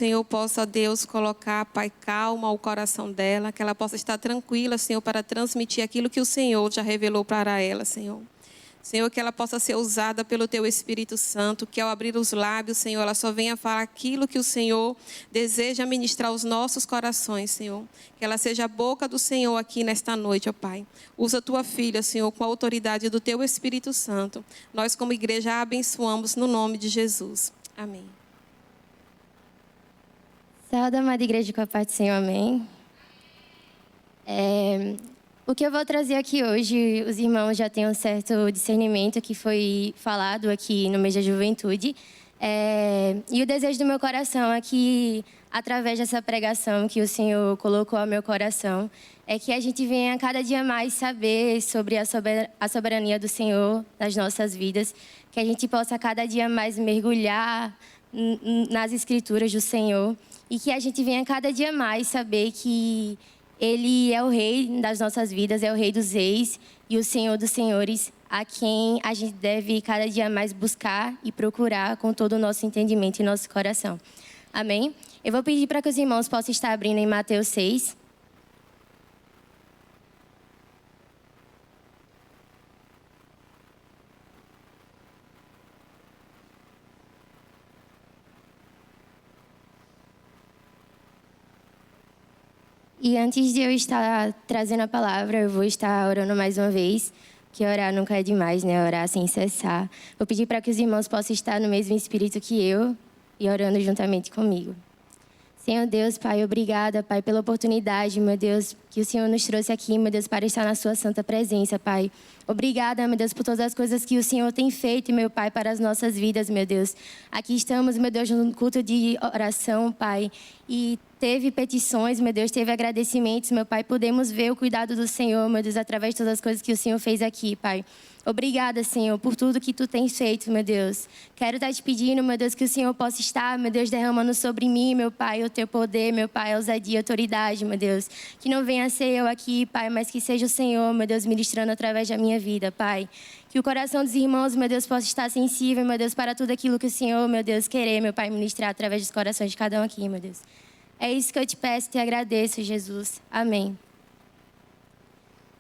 Senhor possa, Deus, colocar, Pai, calma ao coração dela, que ela possa estar tranquila, Senhor, para transmitir aquilo que o Senhor já revelou para ela, Senhor. Senhor, que ela possa ser usada pelo Teu Espírito Santo, que ao abrir os lábios, Senhor, ela só venha falar aquilo que o Senhor deseja ministrar aos nossos corações, Senhor. Que ela seja a boca do Senhor aqui nesta noite, ó Pai. Usa Tua filha, Senhor, com a autoridade do Teu Espírito Santo. Nós, como igreja, a abençoamos no nome de Jesus. Amém. Saúde, amada igreja, com a paz do Senhor, amém. O que eu vou trazer aqui hoje, os irmãos já têm um certo discernimento que foi falado aqui no mês da juventude. E o desejo do meu coração é que, através dessa pregação que o Senhor colocou ao meu coração, é que a gente venha cada dia mais saber sobre a soberania do Senhor nas nossas vidas, que a gente possa cada dia mais mergulhar nas escrituras do Senhor e que a gente venha cada dia mais saber que Ele é o Rei das nossas vidas, é o Rei dos Reis e o Senhor dos Senhores, a quem a gente deve cada dia mais buscar e procurar com todo o nosso entendimento e nosso coração. Amém? Eu vou pedir para que os irmãos possam estar abrindo em Mateus 6. E antes de eu estar trazendo a palavra, eu vou estar orando mais uma vez, que orar nunca é demais, né? Orar sem cessar. Vou pedir para que os irmãos possam estar no mesmo espírito que eu e orando juntamente comigo. Senhor Deus, Pai, obrigada, Pai, pela oportunidade, meu Deus, que o Senhor nos trouxe aqui, meu Deus, para estar na sua santa presença, Pai. Obrigada, meu Deus, por todas as coisas que o Senhor tem feito, meu Pai, para as nossas vidas, meu Deus. Aqui estamos, meu Deus, no culto de oração, Pai, e teve petições, meu Deus, teve agradecimentos, meu Pai. Podemos ver o cuidado do Senhor, meu Deus, através de todas as coisas que o Senhor fez aqui, Pai. Obrigada, Senhor, por tudo que Tu tens feito, meu Deus. Quero estar te pedindo, meu Deus, que o Senhor possa estar, meu Deus, derramando sobre mim, meu Pai, o Teu poder, meu Pai, a ousadia, a autoridade, meu Deus. Que não venha a ser eu aqui, Pai, mas que seja o Senhor, meu Deus, ministrando através da minha vida, Pai. Que o coração dos irmãos, meu Deus, possa estar sensível, meu Deus, para tudo aquilo que o Senhor, meu Deus, querer, meu Pai, ministrar através dos corações de cada um aqui, meu Deus. É isso que eu te peço e te agradeço, Jesus. Amém.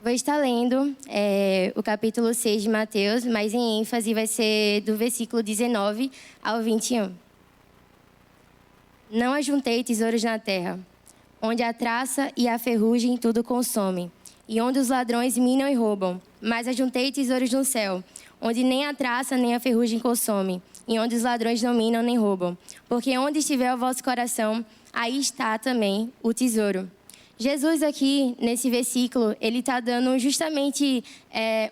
Vou estar lendo o capítulo 6 de Mateus, mas em ênfase vai ser do versículo 19 ao 21. Não ajuntei tesouros na terra, onde a traça e a ferrugem tudo consomem, e onde os ladrões minam e roubam. Mas ajuntei tesouros no céu, onde nem a traça nem a ferrugem consomem, e onde os ladrões não minam nem roubam. Porque onde estiver o vosso coração, aí está também o tesouro. Jesus aqui, nesse versículo, ele está dando justamente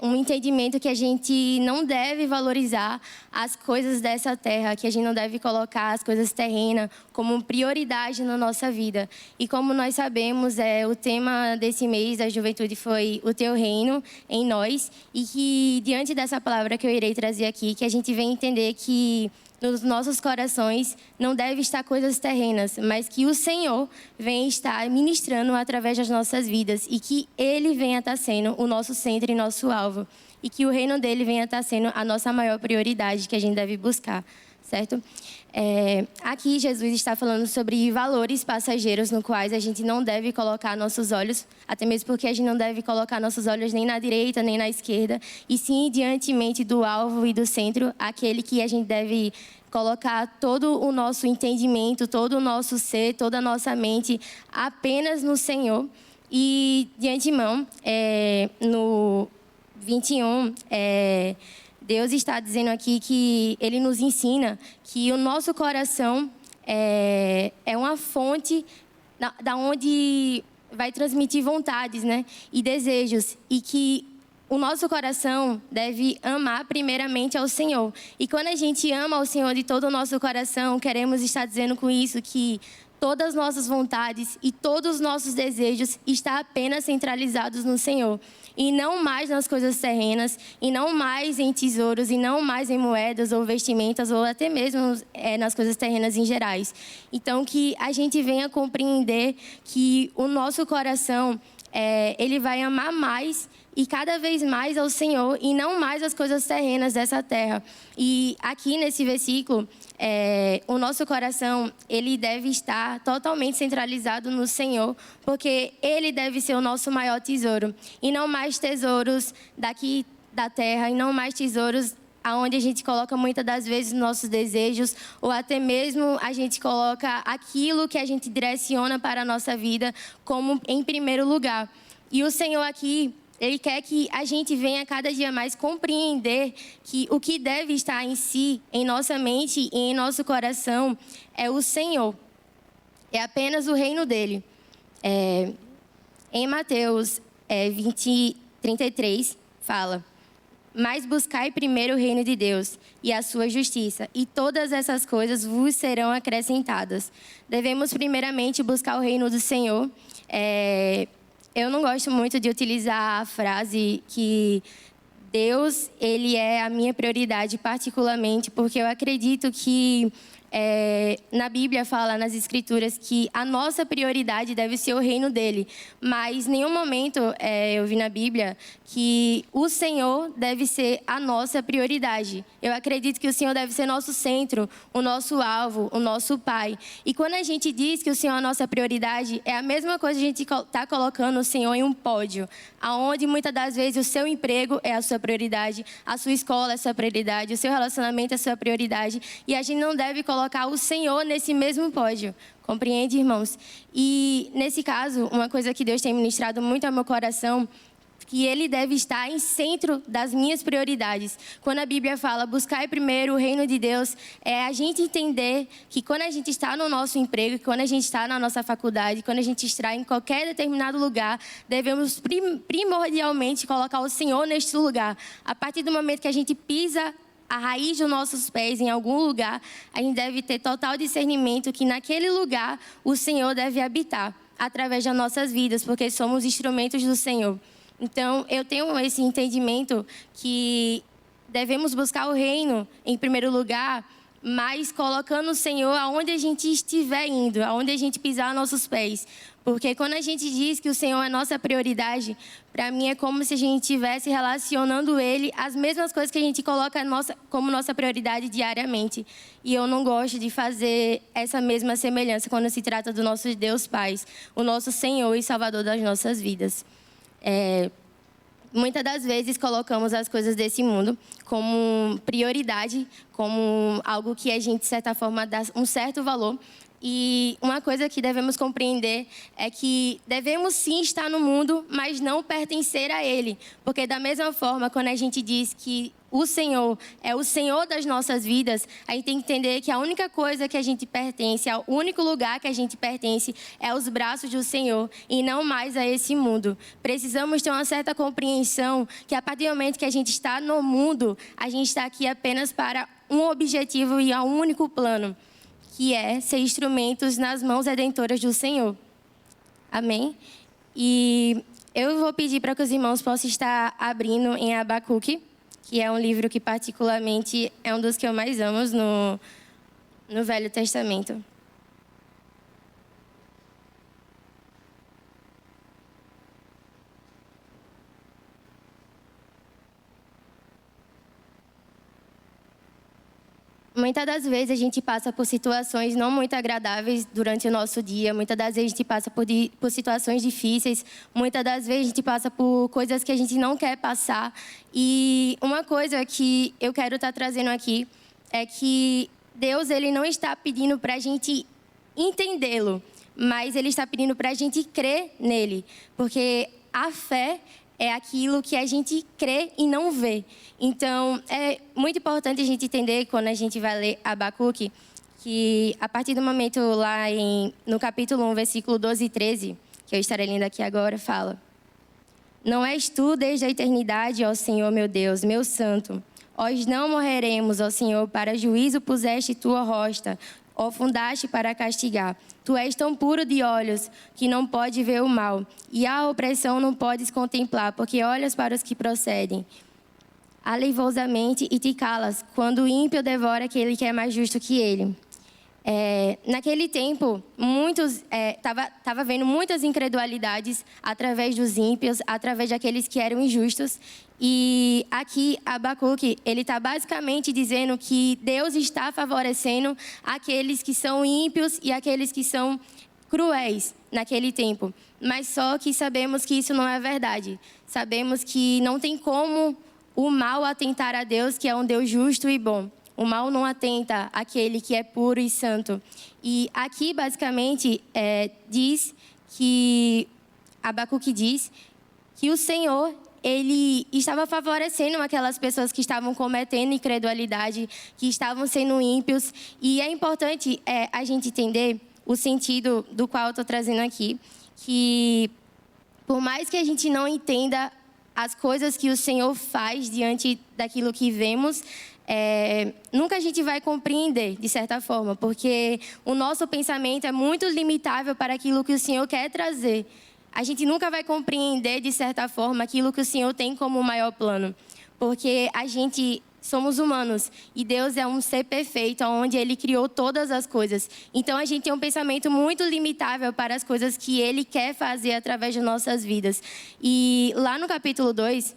um entendimento que a gente não deve valorizar as coisas dessa terra, que a gente não deve colocar as coisas terrenas como prioridade na nossa vida. E como nós sabemos, o tema desse mês da juventude foi o Teu Reino em nós, e que diante dessa palavra que eu irei trazer aqui, que a gente vem entender que nos nossos corações não deve estar coisas terrenas, mas que o Senhor vem estar ministrando através das nossas vidas e que Ele venha estar sendo o nosso centro e nosso alvo e que o reino dele venha estar sendo a nossa maior prioridade que a gente deve buscar, certo? Aqui Jesus está falando sobre valores passageiros no quais a gente não deve colocar nossos olhos, até mesmo porque a gente não deve colocar nossos olhos nem na direita nem na esquerda, e sim diantemente do alvo e do centro, aquele que a gente deve colocar todo o nosso entendimento, todo o nosso ser, toda a nossa mente apenas no Senhor. E de antemão, no 21, Deus está dizendo aqui que Ele nos ensina que o nosso coração é uma fonte da onde vai transmitir vontades, né, e desejos, e que o nosso coração deve amar primeiramente ao Senhor. E quando a gente ama ao Senhor de todo o nosso coração, queremos estar dizendo com isso que todas as nossas vontades e todos os nossos desejos estão apenas centralizados no Senhor. E não mais nas coisas terrenas, e não mais em tesouros, e não mais em moedas ou vestimentas, ou até mesmo nas coisas terrenas em gerais. Então, que a gente venha compreender que o nosso coração ele vai amar mais e cada vez mais ao Senhor e não mais as coisas terrenas dessa terra. E aqui nesse versículo, o nosso coração, ele deve estar totalmente centralizado no Senhor, porque Ele deve ser o nosso maior tesouro. E não mais tesouros daqui da terra, e não mais tesouros aonde a gente coloca muitas das vezes nossos desejos, ou até mesmo a gente coloca aquilo que a gente direciona para a nossa vida como em primeiro lugar. E o Senhor aqui, Ele quer que a gente venha cada dia mais compreender que o que deve estar em si, em nossa mente e em nosso coração, é o Senhor. É apenas o reino dEle. Em Mateus 20:33, fala: mas buscai primeiro o reino de Deus e a sua justiça, e todas essas coisas vos serão acrescentadas. Devemos primeiramente buscar o reino do Senhor. Eu não gosto muito de utilizar a frase que Deus, Ele é a minha prioridade particularmente, porque eu acredito que na Bíblia fala, nas Escrituras, que a nossa prioridade deve ser o reino dEle. Mas em nenhum momento eu vi na Bíblia que o Senhor deve ser a nossa prioridade. Eu acredito que o Senhor deve ser nosso centro, o nosso alvo, o nosso Pai. E quando a gente diz que o Senhor é a nossa prioridade, é a mesma coisa que a gente está colocando o Senhor em um pódio, aonde muitas das vezes o seu emprego é a sua prioridade, a sua escola é a sua prioridade, o seu relacionamento é a sua prioridade. E a gente não deve colocar o Senhor nesse mesmo pódio. Compreende, irmãos? E, nesse caso, uma coisa que Deus tem ministrado muito ao meu coração, que Ele deve estar em centro das minhas prioridades. Quando a Bíblia fala, buscai primeiro o reino de Deus, é a gente entender que quando a gente está no nosso emprego, quando a gente está na nossa faculdade, quando a gente está em qualquer determinado lugar, devemos primordialmente colocar o Senhor neste lugar. A partir do momento que a gente pisa a raiz dos nossos pés em algum lugar, a gente deve ter total discernimento que naquele lugar o Senhor deve habitar através das nossas vidas, porque somos instrumentos do Senhor. Então, eu tenho esse entendimento que devemos buscar o reino em primeiro lugar, mas colocando o Senhor aonde a gente estiver indo, aonde a gente pisar nossos pés. Porque quando a gente diz que o Senhor é nossa prioridade, para mim é como se a gente estivesse relacionando Ele às mesmas coisas que a gente coloca como nossa prioridade diariamente. E eu não gosto de fazer essa mesma semelhança quando se trata do nosso Deus Pai, o nosso Senhor e Salvador das nossas vidas. Muitas das vezes colocamos as coisas desse mundo como prioridade, como algo que a gente, de certa forma, dá um certo valor. E uma coisa que devemos compreender é que devemos sim estar no mundo, mas não pertencer a ele. Porque da mesma forma, quando a gente diz que o Senhor é o Senhor das nossas vidas, a gente tem que entender que a única coisa que a gente pertence, o único lugar que a gente pertence é aos braços do Senhor e não mais a esse mundo. Precisamos ter uma certa compreensão que a partir do momento que a gente está no mundo, a gente está aqui apenas para um objetivo e a um único plano, que é ser instrumentos nas mãos redentoras do Senhor. Amém? E eu vou pedir para que os irmãos possam estar abrindo em Abacuque, que é um livro que particularmente é um dos que eu mais amo no Velho Testamento. Muitas das vezes a gente passa por situações não muito agradáveis durante o nosso dia. Muitas das vezes a gente passa por situações difíceis. Muitas das vezes a gente passa por coisas que a gente não quer passar. E uma coisa que eu quero estar trazendo aqui é que Deus, Ele não está pedindo para a gente entendê-lo, mas Ele está pedindo para a gente crer nele. Porque a fé é aquilo que a gente crê e não vê. Então, é muito importante a gente entender, quando a gente vai ler Abacuque, que a partir do momento lá no capítulo 1, versículo 12 e 13, que eu estarei lendo aqui agora, fala: não és tu desde a eternidade, ó Senhor meu Deus, meu santo. Nós não morreremos, ó Senhor, para juízo puseste tua rosta, ó fundaste para castigar. Tu és tão puro de olhos que não pode ver o mal, e a opressão não podes contemplar, porque olhas para os que procedem aleivosamente e te calas, quando o ímpio devora aquele que é mais justo que ele. Naquele tempo, estava havendo muitas incredulidades através dos ímpios, através daqueles que eram injustos. E aqui, Abacuque, ele está basicamente dizendo que Deus está favorecendo aqueles que são ímpios e aqueles que são cruéis naquele tempo. Mas só que sabemos que isso não é verdade. Sabemos que não tem como o mal atentar a Deus, que é um Deus justo e bom. O mal não atenta àquele que é puro e santo. E aqui, basicamente, diz que Abacuque diz que o Senhor, ele estava favorecendo aquelas pessoas que estavam cometendo incredulidade, que estavam sendo ímpios. E é importante a gente entender o sentido do qual eu estou trazendo aqui, que por mais que a gente não entenda as coisas que o Senhor faz diante daquilo que vemos, nunca a gente vai compreender, de certa forma, porque o nosso pensamento é muito limitável para aquilo que o Senhor quer trazer. A gente nunca vai compreender, de certa forma, aquilo que o Senhor tem como maior plano, porque a gente somos humanos e Deus é um ser perfeito, onde Ele criou todas as coisas. Então, a gente tem um pensamento muito limitável para as coisas que Ele quer fazer através de nossas vidas. E lá no capítulo 2,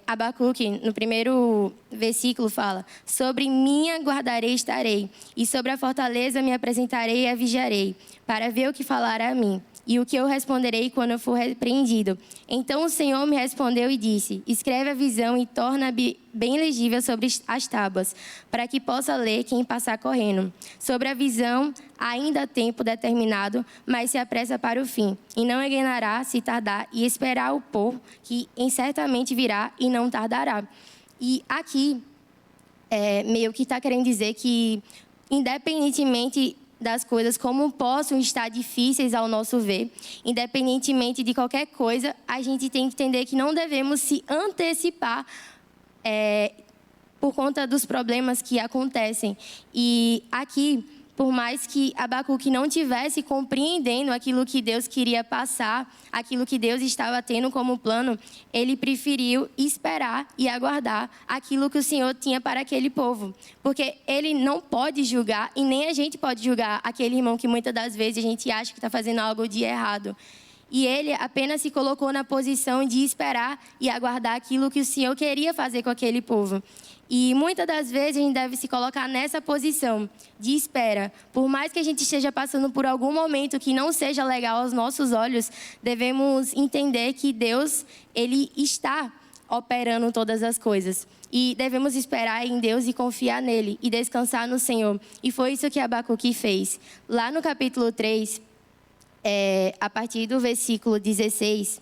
Abacuque, no primeiro versículo, fala: sobre minha guardarei e estarei, e sobre a fortaleza me apresentarei e a vigiarei, para ver o que falará a mim, e o que eu responderei quando eu for repreendido. Então o Senhor me respondeu e disse: escreve a visão e torna bem legível sobre as tábuas, para que possa ler quem passar correndo. Sobre a visão, ainda há tempo determinado, mas se apressa para o fim, e não enganará se tardar, e esperar o pôr, que certamente virá e não tardará. E aqui, meio que está querendo dizer que, independentemente das coisas como possam estar difíceis ao nosso ver, independentemente de qualquer coisa, a gente tem que entender que não devemos se antecipar por conta dos problemas que acontecem. E aqui, por mais que Abacuque não tivesse compreendendo aquilo que Deus queria passar, aquilo que Deus estava tendo como plano, ele preferiu esperar e aguardar aquilo que o Senhor tinha para aquele povo. Porque ele não pode julgar, e nem a gente pode julgar aquele irmão que muitas das vezes a gente acha que está fazendo algo de errado. E ele apenas se colocou na posição de esperar e aguardar aquilo que o Senhor queria fazer com aquele povo. E muitas das vezes a gente deve se colocar nessa posição de espera. Por mais que a gente esteja passando por algum momento que não seja legal aos nossos olhos, devemos entender que Deus, Ele está operando todas as coisas. E devemos esperar em Deus e confiar nele e descansar no Senhor. E foi isso que Abacuque fez. Lá no capítulo 3, a partir do versículo 16,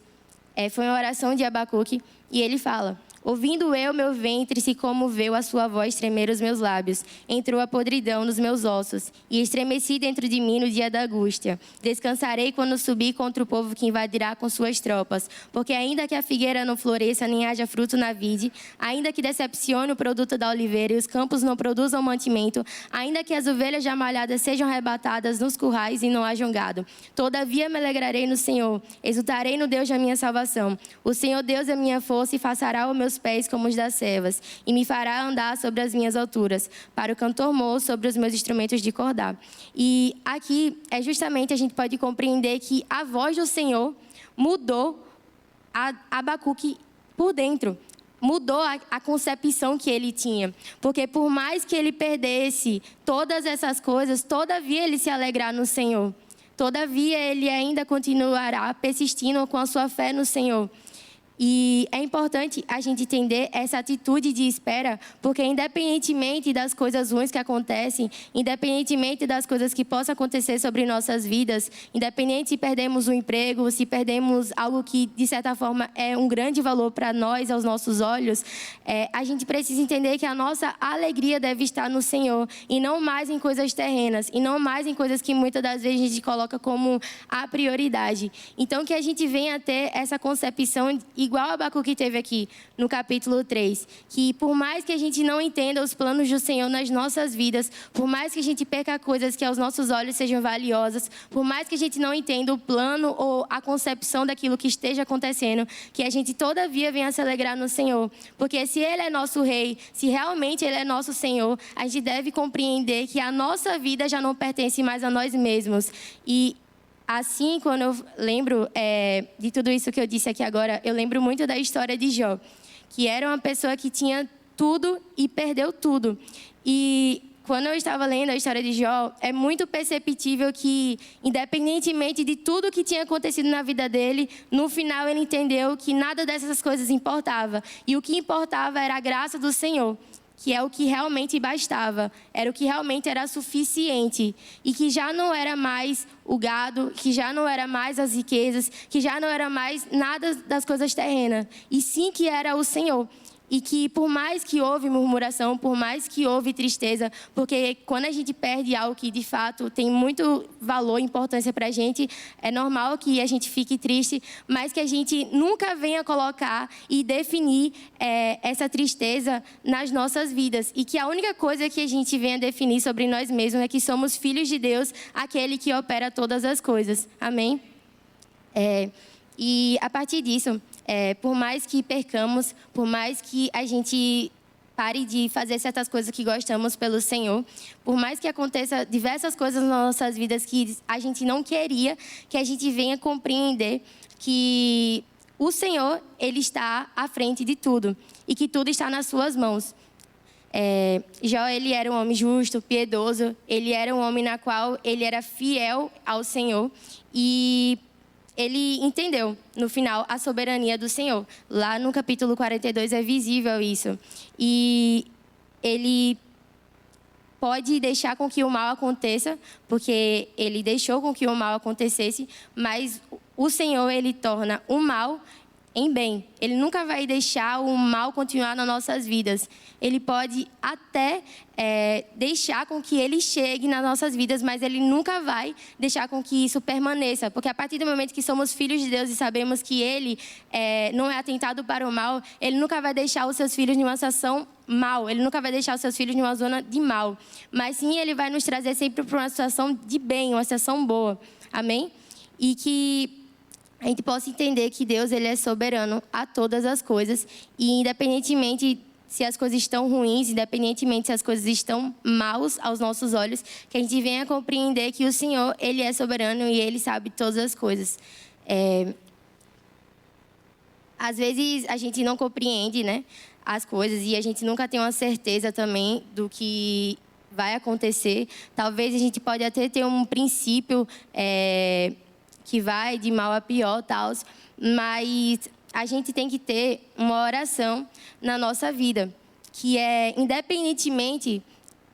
foi uma oração de Abacuque e ele fala: ouvindo eu, meu ventre se comoveu, a sua voz tremer os meus lábios. Entrou a podridão nos meus ossos, e estremeci dentro de mim no dia da angústia. Descansarei quando subir contra o povo que invadirá com suas tropas. Porque ainda que a figueira não floresça, nem haja fruto na vide, ainda que decepcione o produto da oliveira e os campos não produzam mantimento, ainda que as ovelhas já malhadas sejam arrebatadas nos currais e não hajam gado, todavia me alegrarei no Senhor, exultarei no Deus da minha salvação. O Senhor Deus é minha força e façará o meu pés como os das servas, e me fará andar sobre as minhas alturas, para o cantor moço sobre os meus instrumentos de cordar. E aqui justamente a gente pode compreender que a voz do Senhor mudou Abacuque por dentro. Mudou a concepção que ele tinha. Porque por mais que ele perdesse todas essas coisas, todavia ele se alegrará no Senhor. Todavia ele ainda continuará persistindo com a sua fé no Senhor. E é importante a gente entender essa atitude de espera, porque independentemente das coisas ruins que acontecem, independentemente das coisas que possam acontecer sobre nossas vidas, independente se perdemos um emprego, se perdemos algo que, de certa forma, é um grande valor para nós, aos nossos olhos, a gente precisa entender que a nossa alegria deve estar no Senhor, e não mais em coisas terrenas, e não mais em coisas que muitas das vezes a gente coloca como a prioridade. Então, que a gente venha ter essa concepção igual Abacuque teve aqui no capítulo 3, que por mais que a gente não entenda os planos do Senhor nas nossas vidas, por mais que a gente perca coisas que aos nossos olhos sejam valiosas, por mais que a gente não entenda o plano ou a concepção daquilo que esteja acontecendo, que a gente todavia venha se alegrar no Senhor. Porque se Ele é nosso Rei, se realmente Ele é nosso Senhor, a gente deve compreender que a nossa vida já não pertence mais a nós mesmos. E assim, quando eu lembro de tudo isso que eu disse aqui agora, eu lembro muito da história de Jó, que era uma pessoa que tinha tudo e perdeu tudo. E quando eu estava lendo a história de Jó, é muito perceptível que, independentemente de tudo que tinha acontecido na vida dele, no final ele entendeu que nada dessas coisas importava. E o que importava era a graça do Senhor, que é o que realmente bastava, era o que realmente era suficiente, e que já não era mais o gado, que já não era mais as riquezas, que já não era mais nada das coisas terrenas, e sim que era o Senhor. E que por mais que houve murmuração, por mais que houve tristeza, porque quando a gente perde algo que de fato tem muito valor e importância para a gente, é normal que a gente fique triste, mas que a gente nunca venha colocar e definir essa tristeza nas nossas vidas. E que a única coisa que a gente venha definir sobre nós mesmos é que somos filhos de Deus, aquele que opera todas as coisas. Amém? E a partir disso, por mais que percamos, por mais que a gente pare de fazer certas coisas que gostamos pelo Senhor, por mais que aconteça diversas coisas nas nossas vidas que a gente não queria, que a gente venha compreender que o Senhor, Ele está à frente de tudo e que tudo está nas suas mãos. Jó, ele era um homem justo, piedoso, ele era um homem na qual ele era fiel ao Senhor e ele entendeu, no final, a soberania do Senhor. Lá no capítulo 42 é visível isso. E ele pode deixar com que o mal aconteça, porque ele deixou com que o mal acontecesse, mas o Senhor, ele torna o mal em bem. Ele nunca vai deixar o mal continuar nas nossas vidas. Ele pode até deixar com que ele chegue nas nossas vidas, mas ele nunca vai deixar com que isso permaneça. Porque a partir do momento que somos filhos de Deus e sabemos que Ele não é atentado para o mal, Ele nunca vai deixar os seus filhos em uma situação mal. Ele nunca vai deixar os seus filhos em uma zona de mal. Mas sim, Ele vai nos trazer sempre para uma situação de bem, uma situação boa. Amém? E que a gente possa entender que Deus, Ele é soberano a todas as coisas. E independentemente se as coisas estão ruins, independentemente se as coisas estão maus aos nossos olhos, que a gente venha compreender que o Senhor, Ele é soberano e Ele sabe todas as coisas. Às vezes a gente não compreende, né, as coisas e a gente nunca tem uma certeza também do que vai acontecer. Talvez a gente pode até ter um princípio que vai de mal a pior, tal, mas a gente tem que ter uma oração na nossa vida, que é independentemente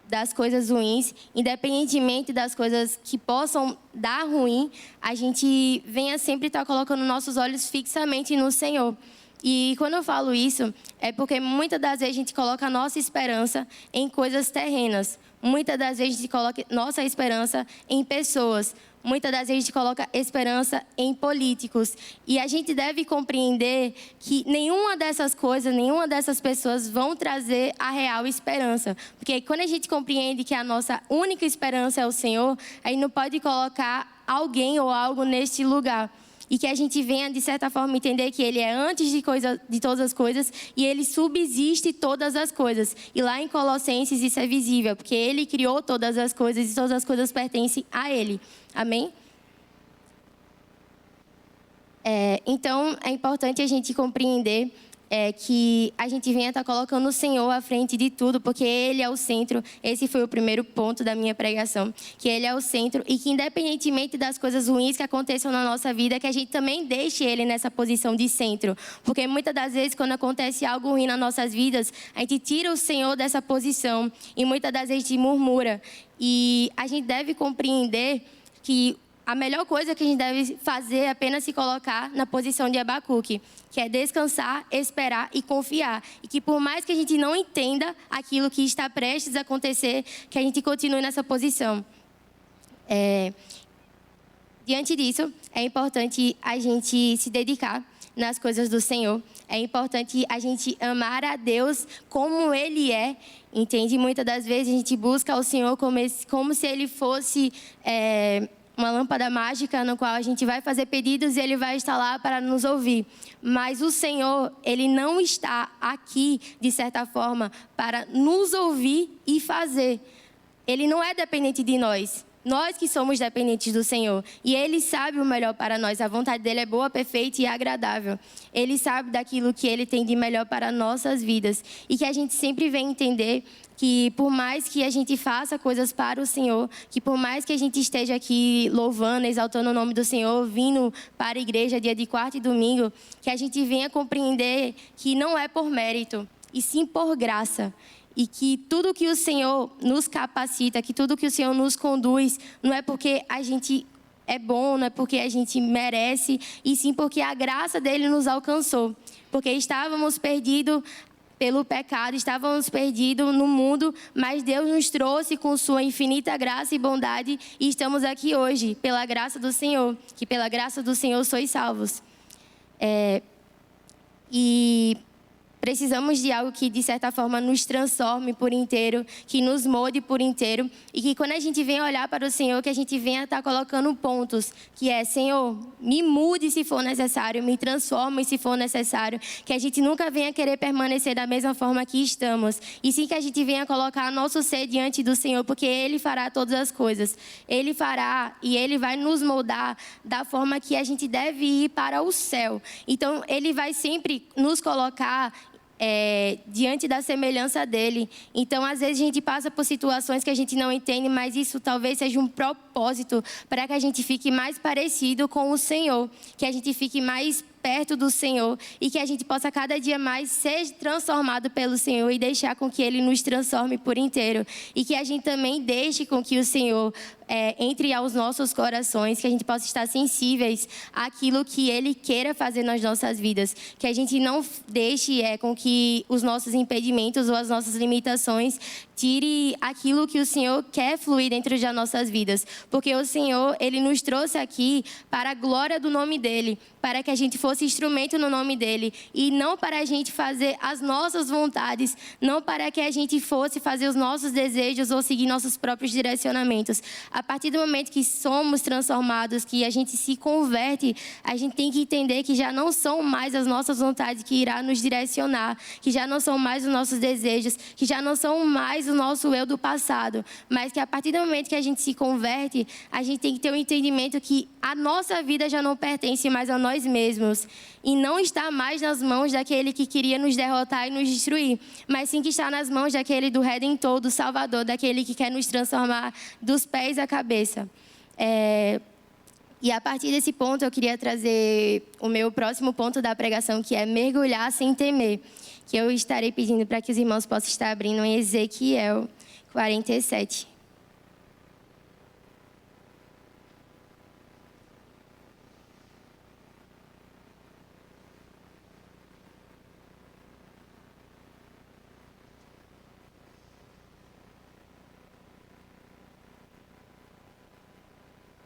das coisas ruins, independentemente das coisas que possam dar ruim, a gente venha sempre estar colocando nossos olhos fixamente no Senhor. E quando eu falo isso, é porque muitas das vezes a gente coloca a nossa esperança em coisas terrenas. Muitas das vezes a gente coloca nossa esperança em pessoas. Muitas das vezes a gente coloca esperança em políticos. E a gente deve compreender que nenhuma dessas coisas, nenhuma dessas pessoas vão trazer a real esperança. Porque quando a gente compreende que a nossa única esperança é o Senhor, a gente não pode colocar alguém ou algo neste lugar. E que a gente venha, de certa forma, entender que Ele é antes de todas as coisas e Ele subsiste todas as coisas. E lá em Colossenses isso é visível, porque Ele criou todas as coisas e todas as coisas pertencem a Ele. Amém? Então, é importante a gente compreender que a gente venha estar colocando o Senhor à frente de tudo, porque Ele é o centro. Esse foi o primeiro ponto da minha pregação, que Ele é o centro e que independentemente das coisas ruins que aconteçam na nossa vida, que a gente também deixe Ele nessa posição de centro. Porque muitas das vezes, quando acontece algo ruim nas nossas vidas, a gente tira o Senhor dessa posição e muitas das vezes a gente murmura. E a gente deve compreender que a melhor coisa que a gente deve fazer é apenas se colocar na posição de Abacuque, que é descansar, esperar e confiar. E que por mais que a gente não entenda aquilo que está prestes a acontecer, que a gente continue nessa posição. Diante disso, é importante a gente se dedicar nas coisas do Senhor É importante a gente amar a Deus como Ele é, entende? Muitas das vezes a gente busca o Senhor como se Ele fosse uma lâmpada mágica no qual a gente vai fazer pedidos e Ele vai estar lá para nos ouvir. Mas o Senhor, Ele não está aqui, de certa forma, para nos ouvir e fazer. Ele não é dependente de nós. Nós que somos dependentes do Senhor. E Ele sabe o melhor para nós. A vontade dEle é boa, perfeita e agradável. Ele sabe daquilo que Ele tem de melhor para nossas vidas. E que a gente sempre vem entender que por mais que a gente faça coisas para o Senhor, que por mais que a gente esteja aqui louvando, exaltando o nome do Senhor, vindo para a igreja dia de quarta e domingo, que a gente venha compreender que não é por mérito, e sim por graça. E que tudo que o Senhor nos capacita, que tudo que o Senhor nos conduz, não é porque a gente é bom, não é porque a gente merece, e sim porque a graça dele nos alcançou. Porque estávamos perdidos pelo pecado, estávamos perdidos no mundo, mas Deus nos trouxe com sua infinita graça e bondade, e estamos aqui hoje, pela graça do Senhor, que pela graça do Senhor sois salvos. E precisamos de algo que, de certa forma, nos transforme por inteiro, que nos molde por inteiro. E que quando a gente vem olhar para o Senhor, que a gente venha estar colocando pontos. Que é, Senhor, me mude se for necessário, me transforme se for necessário. Que a gente nunca venha querer permanecer da mesma forma que estamos. E sim que a gente venha colocar nosso ser diante do Senhor, porque Ele fará todas as coisas. Ele fará e Ele vai nos moldar da forma que a gente deve ir para o céu. Então, Ele vai sempre nos colocar diante da semelhança dele. Então, às vezes a gente passa por situações que a gente não entende, mas isso talvez seja um propósito para que a gente fique mais parecido com o Senhor, que a gente fique mais perto do Senhor e que a gente possa cada dia mais ser transformado pelo Senhor e deixar com que Ele nos transforme por inteiro. E que a gente também deixe com que o Senhor entre aos nossos corações, que a gente possa estar sensíveis àquilo que Ele queira fazer nas nossas vidas. Que a gente não deixe com que os nossos impedimentos ou as nossas limitações tire aquilo que o Senhor quer fluir dentro das nossas vidas. Porque o Senhor, Ele nos trouxe aqui para a glória do nome dEle, para que a gente fosse instrumento no nome dEle, e não para a gente fazer as nossas vontades, não para que a gente fosse fazer os nossos desejos ou seguir nossos próprios direcionamentos. A partir do momento que somos transformados, que a gente se converte, a gente tem que entender que já não são mais as nossas vontades que irá nos direcionar, que já não são mais os nossos desejos, que já não são mais o nosso eu do passado, mas que a partir do momento que a gente se converte, a gente tem que ter o entendimento que a nossa vida já não pertence mais a nós mesmos e não está mais nas mãos daquele que queria nos derrotar e nos destruir, mas sim que está nas mãos daquele do Redentor, do Salvador, daquele que quer nos transformar dos pés à cabeça. E a partir desse ponto eu queria trazer o meu próximo ponto da pregação, que é mergulhar sem temer, que eu estarei pedindo para que os irmãos possam estar abrindo em Ezequiel 47.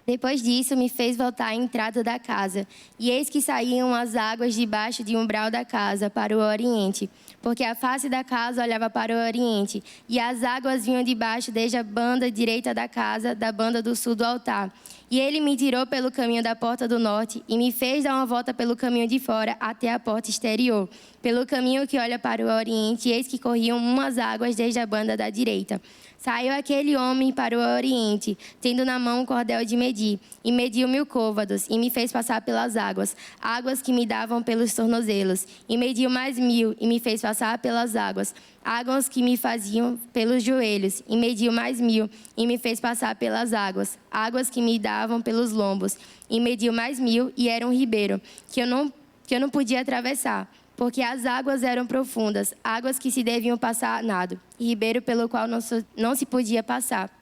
Depois disso, me fez voltar à entrada da casa, e eis que saíam as águas debaixo de umbral da casa para o oriente, porque a face da casa olhava para o oriente, e as águas vinham debaixo desde a banda direita da casa, da banda do sul do altar. E ele me tirou pelo caminho da porta do norte, e me fez dar uma volta pelo caminho de fora até a porta exterior, pelo caminho que olha para o oriente, e eis que corriam umas águas desde a banda da direita. Saiu aquele homem para o oriente, tendo na mão um cordel de medir, e mediu 1000 côvados, e me fez passar pelas águas, águas que me davam pelos tornozelos, e mediu mais 1000, e me fez passar pelas águas, águas que me faziam pelos joelhos, e mediu mais 1000, e me fez passar pelas águas, águas que me davam pelos lombos, e mediu mais 1000, e era um ribeiro, que eu não podia atravessar, porque as águas eram profundas, águas que se deviam passar a nado, e ribeiro pelo qual não se podia passar.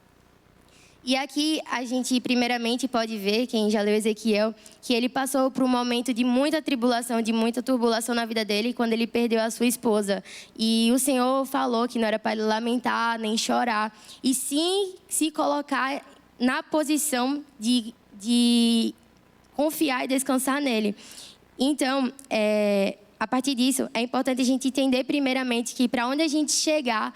E aqui a gente primeiramente pode ver, quem já leu Ezequiel, que ele passou por um momento de muita tribulação, de muita turbulação na vida dele, quando ele perdeu a sua esposa. E o Senhor falou que não era para ele lamentar, nem chorar, e sim se colocar na posição de confiar e descansar nele. Então, a partir disso, é importante a gente entender primeiramente que para onde a gente chegar,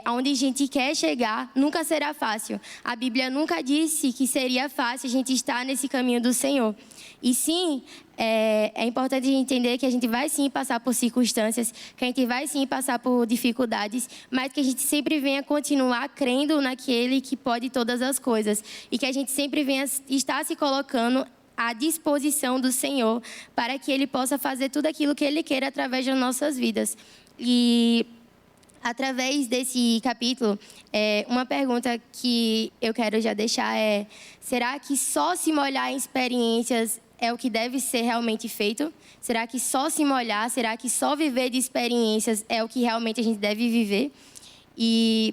aonde a gente quer chegar, nunca será fácil. A Bíblia nunca disse que seria fácil a gente estar nesse caminho do Senhor. E sim, é importante a gente entender que a gente vai sim passar por circunstâncias, que a gente vai sim passar por dificuldades, mas que a gente sempre venha continuar crendo naquele que pode todas as coisas. E que a gente sempre venha estar se colocando à disposição do Senhor para que Ele possa fazer tudo aquilo que Ele queira através das nossas vidas. E através desse capítulo, uma pergunta que eu quero já deixar é: será que só se molhar em experiências é o que deve ser realmente feito? Será que só se molhar, será que só viver de experiências é o que realmente a gente deve viver? E,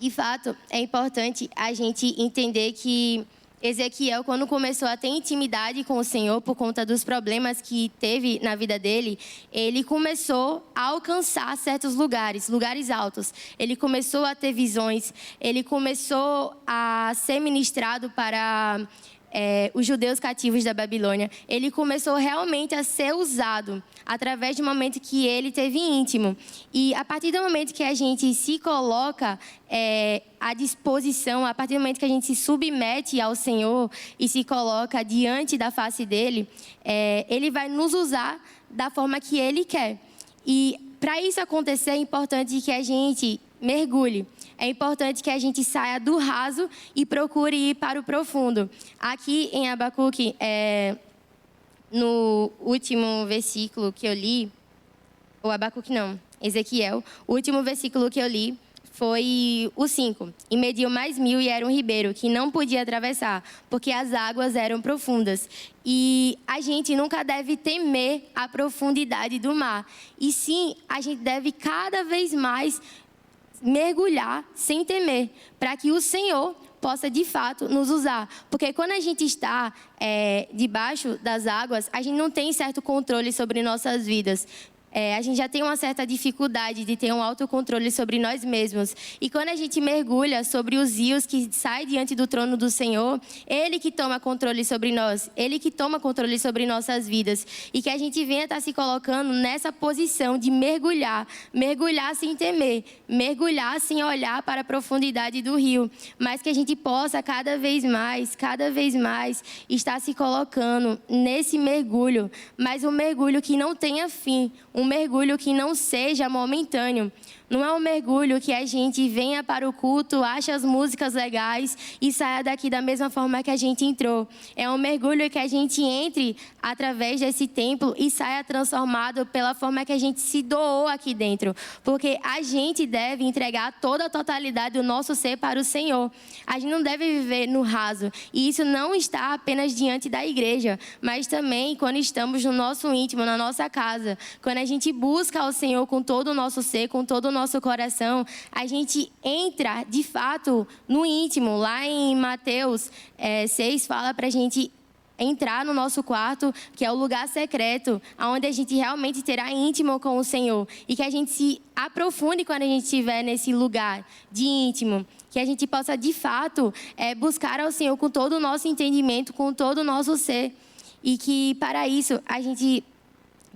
de fato, é importante a gente entender que Ezequiel, quando começou a ter intimidade com o Senhor por conta dos problemas que teve na vida dele, ele começou a alcançar certos lugares, lugares altos. Ele começou a ter visões, ele começou a ser ministrado para os judeus cativos da Babilônia. Ele começou realmente a ser usado através do momento que ele teve íntimo. E a partir do momento que a gente se coloca à disposição, a partir do momento que a gente se submete ao Senhor e se coloca diante da face dele, ele vai nos usar da forma que ele quer. E para isso acontecer, é importante que a gente mergulhe. É importante que a gente saia do raso e procure ir para o profundo. Aqui em Abacuque, no último versículo que eu li, ou Abacuque não, Ezequiel, o último versículo que eu li foi o 5. E mediu mais 1000 e era um ribeiro que não podia atravessar, porque as águas eram profundas. E a gente nunca deve temer a profundidade do mar. E sim, a gente deve cada vez mais mergulhar sem temer, para que o Senhor possa de fato nos usar. Porque quando a gente está debaixo das águas, a gente não tem certo controle sobre nossas vidas. A gente já tem uma certa dificuldade de ter um autocontrole sobre nós mesmos. E quando a gente mergulha sobre os rios que saem diante do trono do Senhor, Ele que toma controle sobre nós, Ele que toma controle sobre nossas vidas. E que a gente venha estar se colocando nessa posição de mergulhar, mergulhar sem temer, mergulhar sem olhar para a profundidade do rio. Mas que a gente possa cada vez mais estar se colocando nesse mergulho, mas um mergulho que não tenha fim, um mergulho que não seja momentâneo. Não é um mergulho que a gente venha para o culto, ache as músicas legais e saia daqui da mesma forma que a gente entrou. É um mergulho que a gente entre através desse templo e saia transformado pela forma que a gente se doou aqui dentro. Porque a gente deve entregar toda a totalidade do nosso ser para o Senhor. A gente não deve viver no raso. E isso não está apenas diante da igreja, mas também quando estamos no nosso íntimo, na nossa casa. Quando a gente busca ao Senhor com todo o nosso ser, com todo o nosso coração, a gente entra de fato no íntimo. Lá em Mateus 6 fala para a gente entrar no nosso quarto, que é o lugar secreto, onde a gente realmente terá íntimo com o Senhor. E que a gente se aprofunde quando a gente estiver nesse lugar de íntimo. Que a gente possa de fato buscar ao Senhor com todo o nosso entendimento, com todo o nosso ser. E que para isso a gente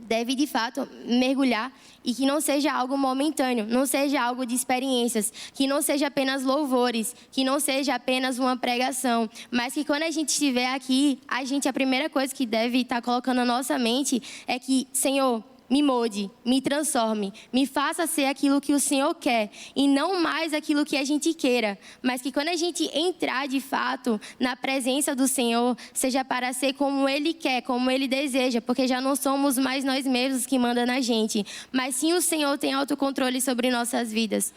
deve de fato mergulhar e que não seja algo momentâneo, não seja algo de experiências, que não seja apenas louvores, que não seja apenas uma pregação, mas que quando a gente estiver aqui, a primeira coisa que deve estar colocando na nossa mente é que, Senhor, me molde, me transforme, me faça ser aquilo que o Senhor quer e não mais aquilo que a gente queira, mas que quando a gente entrar de fato na presença do Senhor, seja para ser como Ele quer, como Ele deseja, porque já não somos mais nós mesmos que mandam na gente, mas sim o Senhor tem autocontrole sobre nossas vidas.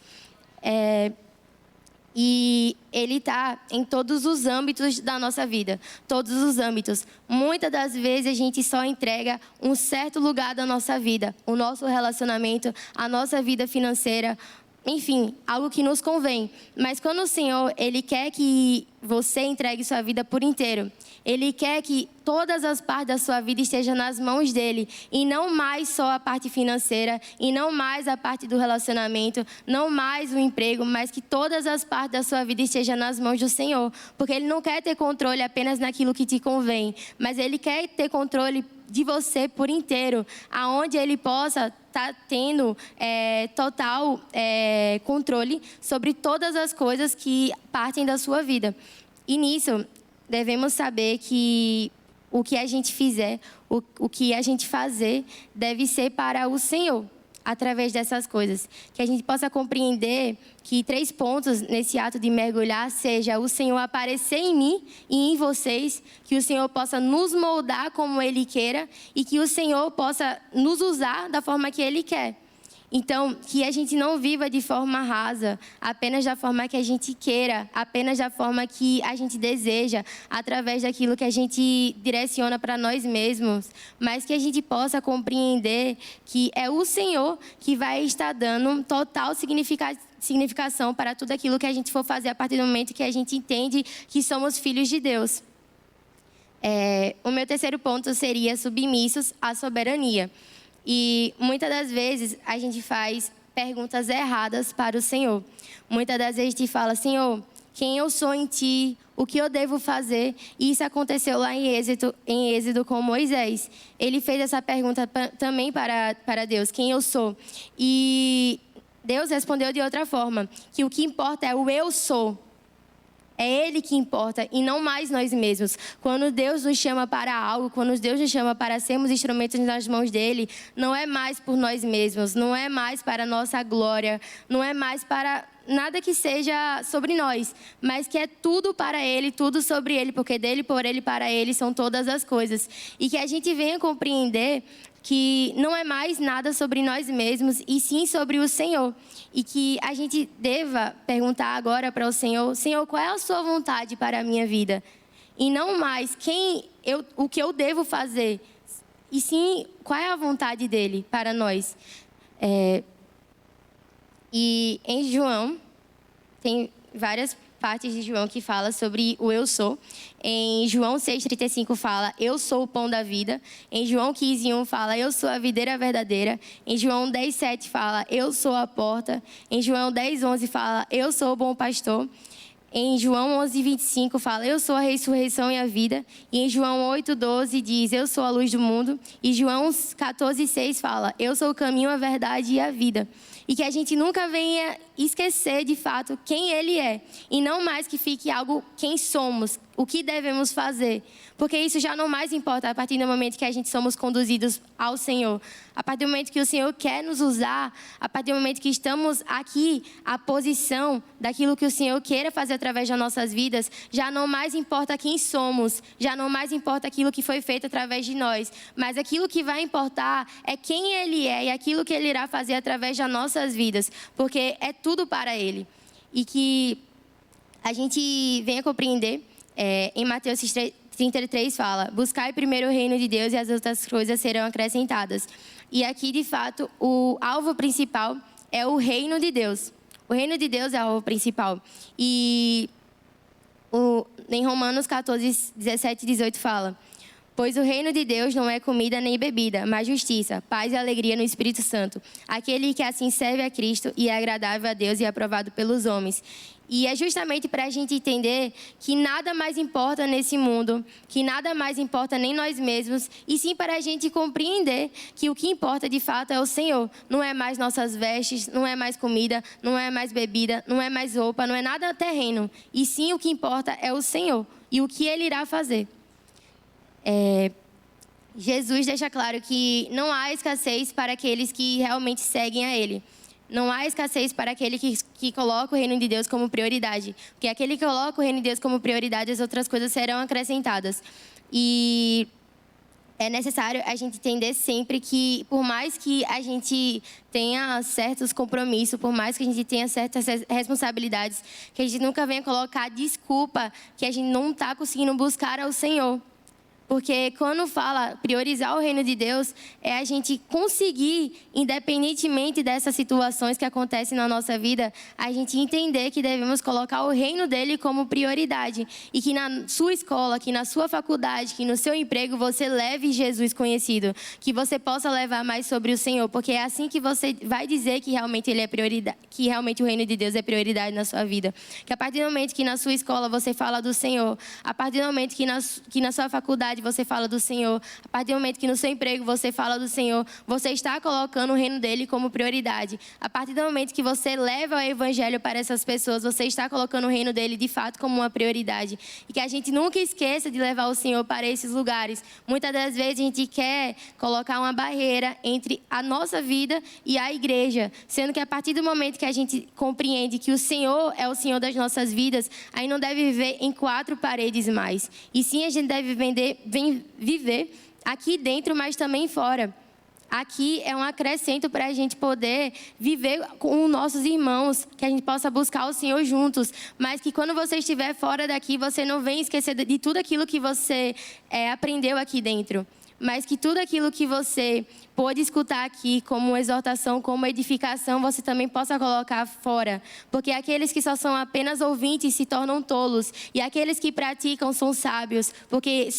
E Ele está em todos os âmbitos da nossa vida, todos os âmbitos. Muitas das vezes a gente só entrega um certo lugar da nossa vida, o nosso relacionamento, a nossa vida financeira, enfim, algo que nos convém. Mas quando o Senhor, Ele quer que você entregue sua vida por inteiro. Ele quer que todas as partes da sua vida estejam nas mãos dele. E não mais só a parte financeira, e não mais a parte do relacionamento, não mais o emprego, mas que todas as partes da sua vida estejam nas mãos do Senhor. Porque Ele não quer ter controle apenas naquilo que te convém, mas Ele quer ter controle de você por inteiro, aonde Ele possa estar tendo total controle sobre todas as coisas que partem da sua vida. E nisso, devemos saber que o que a gente fizer, o que a gente fazer, deve ser para o Senhor, através dessas coisas. Que a gente possa compreender que 3 pontos nesse ato de mergulhar seja o Senhor aparecer em mim e em vocês, que o Senhor possa nos moldar como Ele queira e que o Senhor possa nos usar da forma que Ele quer. Então, que a gente não viva de forma rasa, apenas da forma que a gente queira, apenas da forma que a gente deseja, através daquilo que a gente direciona para nós mesmos, mas que a gente possa compreender que é o Senhor que vai estar dando total significação para tudo aquilo que a gente for fazer a partir do momento que a gente entende que somos filhos de Deus. O meu terceiro ponto seria submissos à soberania. E muitas das vezes a gente faz perguntas erradas para o Senhor. Muitas das vezes a gente fala: Senhor, quem eu sou em Ti? O que eu devo fazer? E isso aconteceu lá em Êxodo com Moisés. Ele fez essa pergunta também para Deus: quem eu sou? E Deus respondeu de outra forma, que o que importa é o eu sou. É Ele que importa e não mais nós mesmos. Quando Deus nos chama para algo, quando Deus nos chama para sermos instrumentos nas mãos dEle, não é mais por nós mesmos, não é mais para a nossa glória, não é mais para nada que seja sobre nós, mas que é tudo para Ele, tudo sobre Ele, porque dEle, por Ele, para Ele são todas as coisas. E que a gente venha compreender que não é mais nada sobre nós mesmos, e sim sobre o Senhor. E que a gente deva perguntar agora para o Senhor: Senhor, qual é a sua vontade para a minha vida? E não mais o que eu devo fazer, e sim qual é a vontade dEle para nós. E em João, tem várias partes de João que fala sobre o eu sou. Em João 6,35 fala: eu sou o pão da vida. Em João 15,1 fala: eu sou a videira verdadeira. Em João 10,7 fala: eu sou a porta. Em João 10,11 fala: eu sou o bom pastor. Em João 11,25 fala: eu sou a ressurreição e a vida. E em João 8,12 diz: eu sou a luz do mundo. E João 14,6 fala: eu sou o caminho, a verdade e a vida. E que a gente nunca venha esquecer de fato quem Ele é. E não mais que fique algo quem somos, o que devemos fazer. Porque isso já não mais importa a partir do momento que a gente somos conduzidos ao Senhor. A partir do momento que o Senhor quer nos usar, a partir do momento que estamos aqui, a posição daquilo que o Senhor queira fazer através das nossas vidas, já não mais importa quem somos, já não mais importa aquilo que foi feito através de nós. Mas aquilo que vai importar é quem Ele é e aquilo que Ele irá fazer através das nossas vidas. Porque é tudo para Ele. E que a gente venha compreender, em Mateus 33 fala: buscai primeiro o reino de Deus e as outras coisas serão acrescentadas. E aqui, de fato, o alvo principal é o reino de Deus. O reino de Deus é o alvo principal. E em Romanos 14, 17 e 18 fala: pois o reino de Deus não é comida nem bebida, mas justiça, paz e alegria no Espírito Santo. Aquele que assim serve a Cristo e é agradável a Deus e é aprovado pelos homens. E é justamente para a gente entender que nada mais importa nesse mundo, que nada mais importa nem nós mesmos, e sim para a gente compreender que o que importa de fato é o Senhor. Não é mais nossas vestes, não é mais comida, não é mais bebida, não é mais roupa, não é nada terreno. E sim o que importa é o Senhor e o que Ele irá fazer. Jesus deixa claro que não há escassez para aqueles que realmente seguem a Ele. Não há escassez para aquele que coloca o reino de Deus como prioridade. Porque aquele que coloca o reino de Deus como prioridade, as outras coisas serão acrescentadas. E é necessário a gente entender sempre que, por mais que a gente tenha certos compromissos, por mais que a gente tenha certas responsabilidades, que a gente nunca venha colocar desculpa que a gente não está conseguindo buscar ao Senhor. Porque quando fala priorizar o reino de Deus, é a gente conseguir, independentemente dessas situações que acontecem na nossa vida, a gente entender que devemos colocar o reino dele como prioridade. E que na sua escola, que na sua faculdade, que no seu emprego, você leve Jesus conhecido. Que você possa levar mais sobre o Senhor. Porque é assim que você vai dizer que realmente ele é prioridade, que realmente o reino de Deus é prioridade na sua vida. Que a partir do momento que na sua escola você fala do Senhor, a partir do momento que na sua faculdade você fala do Senhor, a partir do momento que no seu emprego você fala do Senhor, você está colocando o reino dele como prioridade. A partir do momento que você leva o evangelho para essas pessoas, você está colocando o reino dele de fato como uma prioridade. E que a gente nunca esqueça de levar o Senhor para esses lugares. Muitas das vezes a gente quer colocar uma barreira entre a nossa vida e a igreja, sendo que a partir do momento que a gente compreende que o Senhor é o Senhor das nossas vidas, aí não deve viver em 4 paredes mais. E sim, a gente deve viver aqui dentro, mas também fora. Aqui é um acrescento para a gente poder viver com os nossos irmãos, que a gente possa buscar o Senhor juntos, mas que quando você estiver fora daqui, você não venha esquecer de tudo aquilo que você aprendeu aqui dentro. Mas que tudo aquilo que você pôde escutar aqui como exortação, como edificação, você também possa colocar fora. Porque aqueles que só são apenas ouvintes se tornam tolos. E aqueles que praticam são sábios. Porque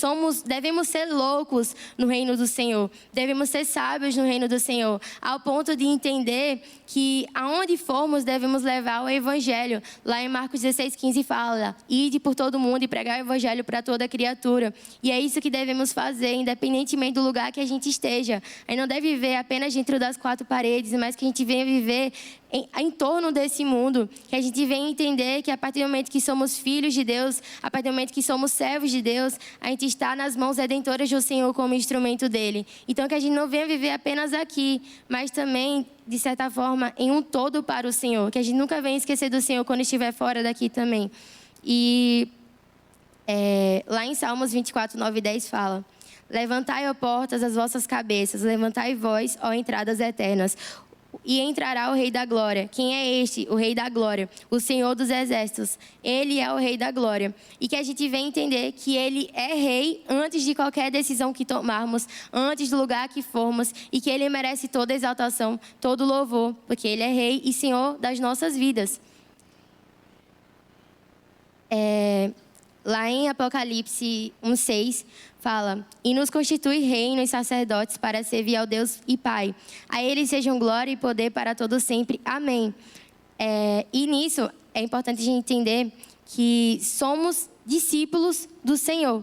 devemos ser loucos no reino do Senhor. Devemos ser sábios no reino do Senhor. Ao ponto de entender que aonde formos devemos levar o evangelho. Lá em Marcos 16:15 fala: ide por todo mundo e pregar o evangelho para toda criatura. E é isso que devemos fazer, independente do lugar que a gente esteja. A gente não deve viver apenas dentro das 4 paredes, mas que a gente venha viver em torno desse mundo. Que a gente venha entender que a partir do momento que somos filhos de Deus, a partir do momento que somos servos de Deus, a gente está nas mãos redentoras do Senhor como instrumento dele. Então que a gente não venha viver apenas aqui, mas também, de certa forma, em um todo para o Senhor. Que a gente nunca venha esquecer do Senhor quando estiver fora daqui também. E lá em Salmos 24, 9 e 10 fala: levantai, ó portas, as vossas cabeças, levantai vós, ó entradas eternas, e entrará o Rei da Glória. Quem é este? O Rei da Glória, o Senhor dos Exércitos. Ele é o Rei da Glória. E que a gente venha entender que Ele é Rei antes de qualquer decisão que tomarmos, antes do lugar que formos, e que Ele merece toda exaltação, todo louvor, porque Ele é Rei e Senhor das nossas vidas. Lá em Apocalipse 1:6 fala: e nos constitui reino e sacerdotes para servir ao Deus e Pai. A Ele sejam glória e poder para todos sempre. Amém. E nisso é importante a gente entender que somos discípulos do Senhor.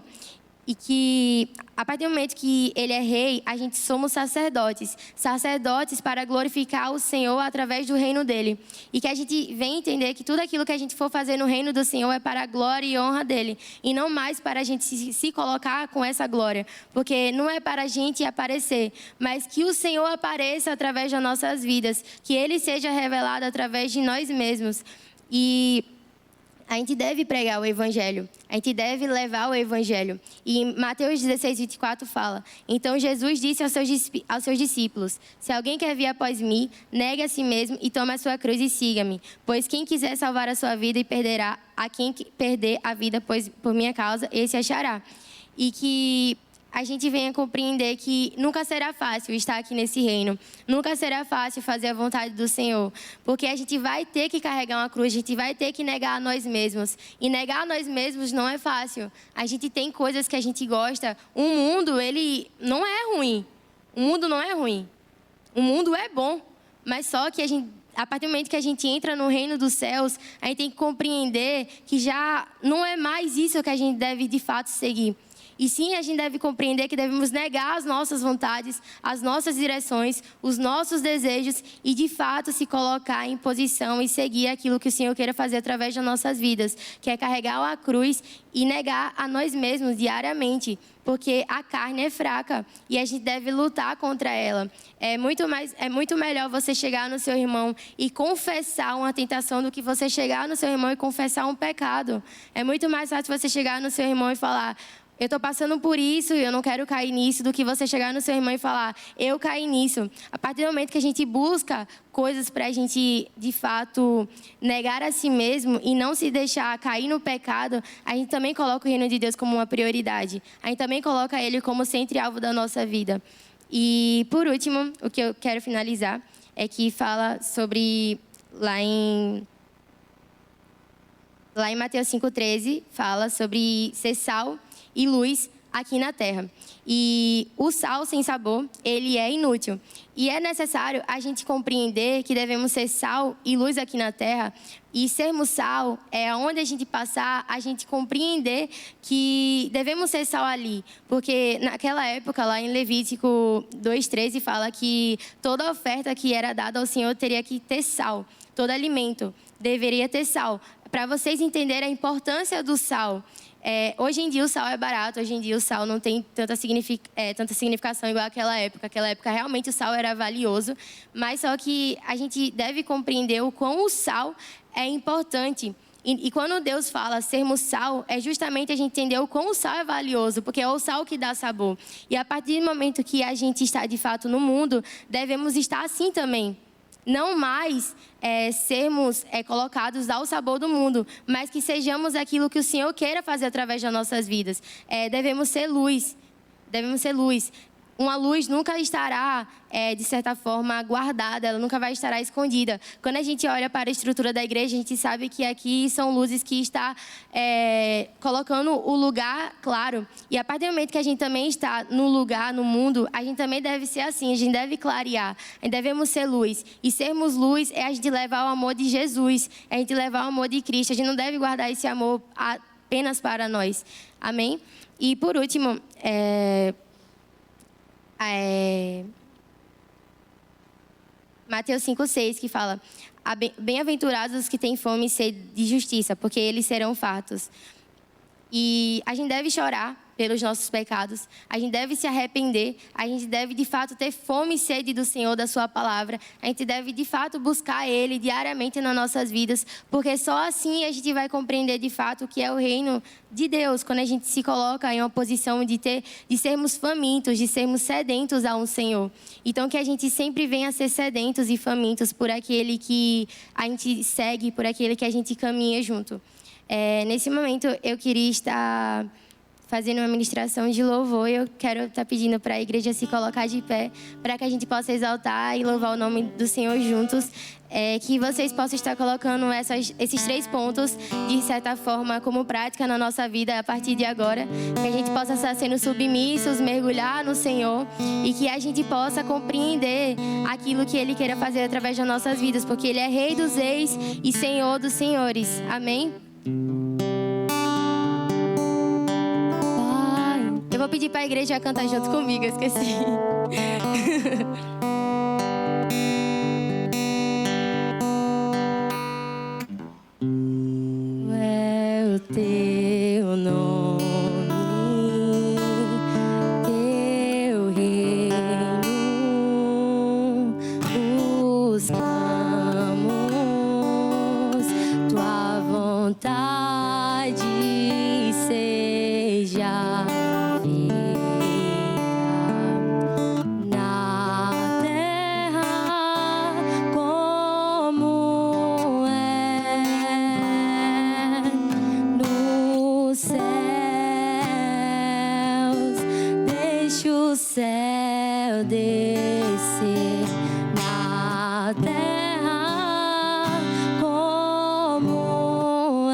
E que, a partir do momento que Ele é rei, a gente somos sacerdotes. Sacerdotes para glorificar o Senhor através do reino dEle. E que a gente venha entender que tudo aquilo que a gente for fazer no reino do Senhor é para a glória e honra dEle. E não mais para a gente se colocar com essa glória. Porque não é para a gente aparecer, mas que o Senhor apareça através das nossas vidas. Que Ele seja revelado através de nós mesmos. E a gente deve pregar o evangelho. A gente deve levar o evangelho. E em Mateus 16:24 fala: então Jesus disse aos seus discípulos: se alguém quer vir após mim, negue a si mesmo e tome a sua cruz e siga-me. Pois quem quiser salvar a sua vida e perderá, a quem perder a vida por minha causa, esse achará. E que a gente venha compreender que nunca será fácil estar aqui nesse reino. Nunca será fácil fazer a vontade do Senhor. Porque a gente vai ter que carregar uma cruz, a gente vai ter que negar a nós mesmos. E negar a nós mesmos não é fácil. A gente tem coisas que a gente gosta. O mundo, ele não é ruim. O mundo não é ruim. O mundo é bom. Mas só que a partir do momento que a gente entra no reino dos céus, a gente tem que compreender que já não é mais isso que a gente deve de fato seguir. E sim, a gente deve compreender que devemos negar as nossas vontades, as nossas direções, os nossos desejos e, de fato, se colocar em posição e seguir aquilo que o Senhor queira fazer através das nossas vidas, que é carregar a cruz e negar a nós mesmos diariamente, porque a carne é fraca e a gente deve lutar contra ela. É muito melhor você chegar no seu irmão e confessar uma tentação do que você chegar no seu irmão e confessar um pecado. É muito mais fácil você chegar no seu irmão e falar: eu estou passando por isso e eu não quero cair nisso, do que você chegar no seu irmão e falar, eu caí nisso. A partir do momento que a gente busca coisas para a gente, de fato, negar a si mesmo e não se deixar cair no pecado, a gente também coloca o reino de Deus como uma prioridade. A gente também coloca ele como centro e alvo da nossa vida. E, por último, o que eu quero finalizar é que fala sobre, lá em Mateus 5,13, fala sobre ser sal e luz aqui na terra. E o sal sem sabor, ele é inútil. E é necessário a gente compreender que devemos ser sal e luz aqui na terra. E sermos sal é onde a gente passar, a gente compreender que devemos ser sal ali. Porque naquela época, lá em Levítico 2,13, fala que toda oferta que era dada ao Senhor teria que ter sal. Todo alimento deveria ter sal. Para vocês entenderem a importância do sal. Hoje em dia o sal é barato, hoje em dia o sal não tem tanta significação igual àquela época. Naquela época realmente o sal era valioso, mas só que a gente deve compreender o quão o sal é importante. E quando Deus fala sermos sal, é justamente a gente entender o quão o sal é valioso, porque é o sal que dá sabor. E a partir do momento que a gente está de fato no mundo, devemos estar assim também. Não mais sermos colocados ao sabor do mundo, mas que sejamos aquilo que o Senhor queira fazer através das nossas vidas. Devemos ser luz. Devemos ser luz. Uma luz nunca estará, de certa forma, guardada, ela nunca vai estar escondida. Quando a gente olha para a estrutura da igreja, a gente sabe que aqui são luzes que está colocando o lugar claro. E a partir do momento que a gente também está no lugar, no mundo, a gente também deve ser assim, a gente deve clarear, a gente devemos ser luz. E sermos luz é a gente levar o amor de Jesus, é a gente levar o amor de Cristo. A gente não deve guardar esse amor apenas para nós. Amém? E por último, Mateus 5,6, que fala: bem-aventurados os que têm fome e sede de justiça, porque eles serão fartos. E a gente deve chorar pelos nossos pecados, a gente deve se arrepender, a gente deve de fato ter fome e sede do Senhor, da sua palavra, a gente deve de fato buscar Ele diariamente nas nossas vidas, porque só assim a gente vai compreender de fato o que é o reino de Deus, quando a gente se coloca em uma posição de sermos famintos, de sermos sedentos a um Senhor. Então que a gente sempre venha a ser sedentos e famintos por aquele que a gente segue, por aquele que a gente caminha junto. Nesse momento eu queria estar fazendo uma ministração de louvor, e eu quero estar pedindo para a igreja se colocar de pé, para que a gente possa exaltar e louvar o nome do Senhor juntos, que vocês possam estar colocando esses 3 pontos, de certa forma, como prática na nossa vida a partir de agora, que a gente possa estar sendo submissos, mergulhar no Senhor, e que a gente possa compreender aquilo que Ele queira fazer através das nossas vidas, porque Ele é Rei dos Reis e Senhor dos Senhores. Amém? Eu vou pedir para a igreja cantar junto comigo, eu esqueci. É o teu nome, teu reino, buscamos tua vontade seja na terra como nos céus. Deixa o céu descer na terra como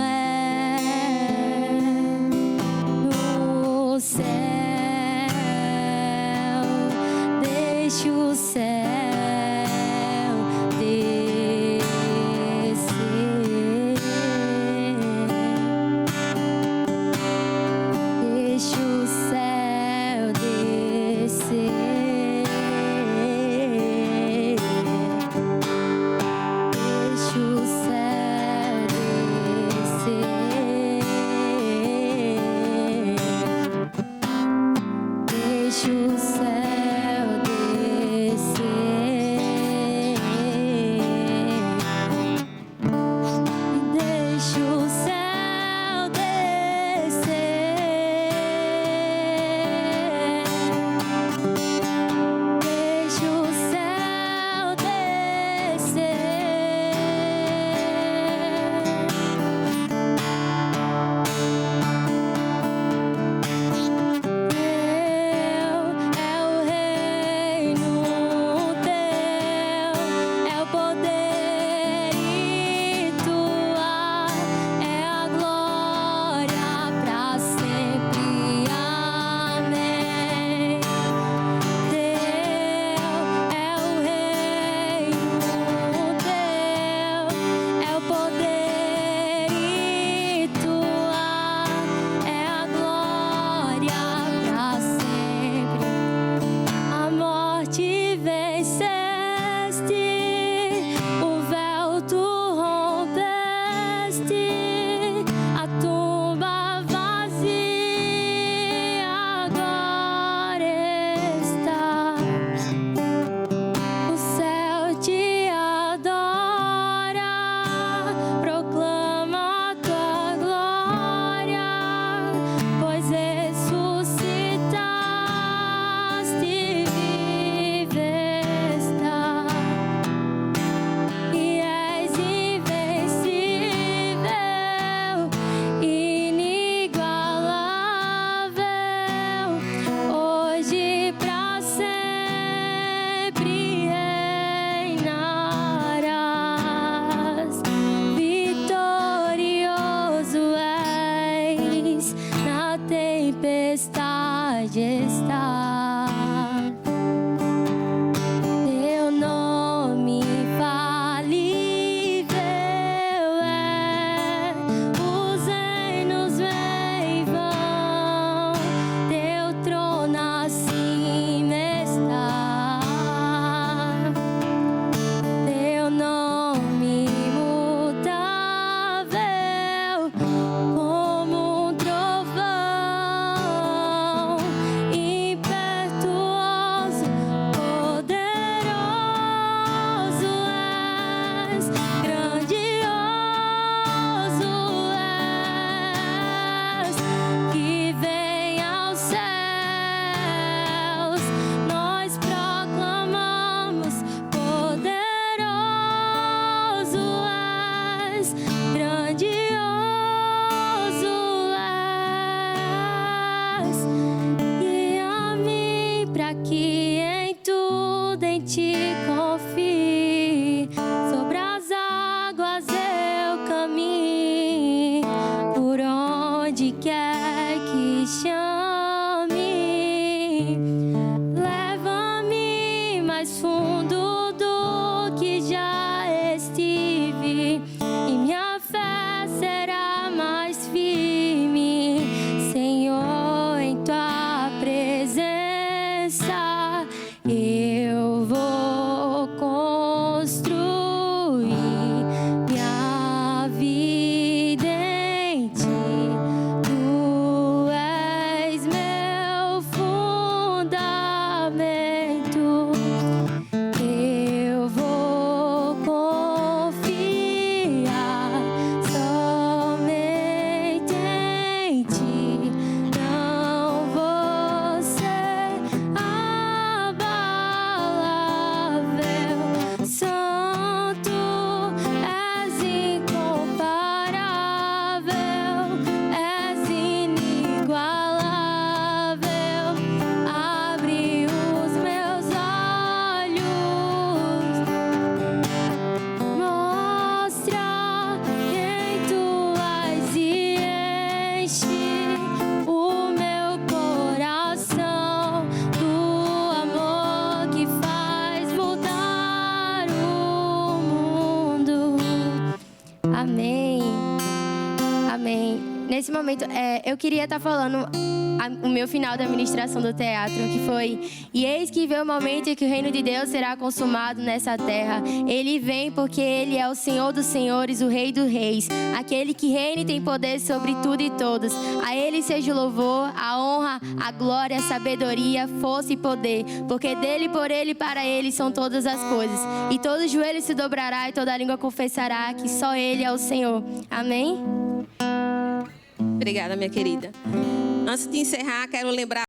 no céu. Deixa o céu descer. Deixa o céu descer. Deixa o céu descer. Deixa o céu descer. majestade. Teu nome falível é, os reinos vêm e vão, teu trono acima está. Teu nome imutável, como um trovão, impetuoso, poderoso és, grandioso és, que vem aos céus. Nós proclamamos, poderoso és, grandioso és. Guia-me para que em tudo em ti confie, sobre as águas eu caminho, por onde quer que chame. Leva-me mais fundo do que já estive, e minha fé será mais firme, Senhor, em tua presença. Eu vou construir minha vida em ti. Tu és meu fundamento. Eu vou confiar somente em ti. Não vou ser abalável. Santo, és incomparável, és inigualável. Abre os meus olhos, mostra quem tu és e enche o meu coração do amor que faz mudar o mundo. Amém. Amém. Nesse momento, eu queria estar falando o meu final da ministração do teatro, que foi: e eis que vem o momento em que o reino de Deus será consumado nessa terra. Ele vem porque Ele é o Senhor dos senhores, o Rei dos reis, aquele que reina e tem poder sobre tudo e todos. A Ele seja o louvor, a honra, a glória, a sabedoria, força e poder, porque dele, por Ele e para Ele são todas as coisas. E todo joelho se dobrará e toda língua confessará que só Ele é o Senhor. Amém? Obrigada, minha querida. Antes de encerrar, quero lembrar